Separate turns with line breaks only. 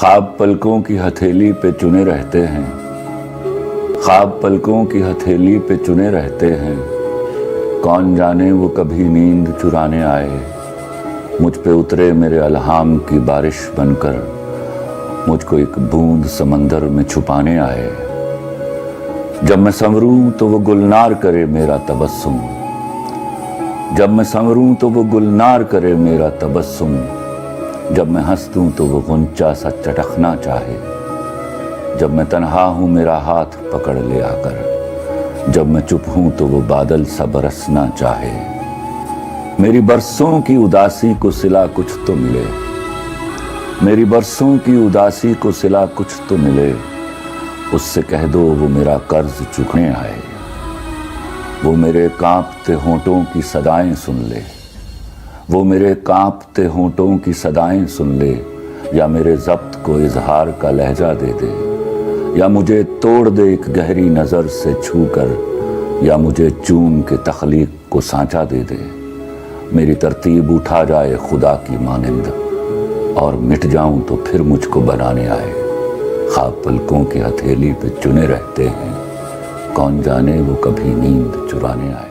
ख्वाब पलकों की हथेली पे चुने रहते हैं, ख्वाब पलकों की हथेली पे चुने रहते हैं। कौन जाने वो कभी नींद चुराने आए, मुझ पे उतरे मेरे अल्हाम की बारिश बनकर, मुझको एक बूंद समंदर में छुपाने आए। जब मैं संवरूं तो वो गुलनार करे मेरा तबस्सुम, जब मैं संवरूं तो वो गुलनार करे मेरा तबस्सुम। जब मैं हंस दूं तो वो गुंचा सा चटकना चाहे, जब मैं तन्हा हूं मेरा हाथ पकड़ ले आकर, जब मैं चुप हूं तो वो बादल सा बरसना चाहे। मेरी बरसों की उदासी को सिला कुछ तो मिले, मेरी बरसों की उदासी को सिला कुछ तो मिले। उससे कह दो वो मेरा कर्ज चुकाने आए, वो मेरे कांपते होंठों की सदाएं सुन ले, वो मेरे कांपते होंठों की सदाएं सुन ले। या मेरे ज़ब्त को इजहार का लहजा दे दे, या मुझे तोड़ दे एक गहरी नज़र से छू कर, या मुझे चूम के तख्लीक को सांचा दे दे। मेरी तरतीब उठा जाए खुदा की मानिंद, और मिट जाऊं तो फिर मुझको बनाने आए। ख्वाब पलकों की हथेली पे चुने रहते हैं, कौन जाने वो कभी नींद चुराने आए।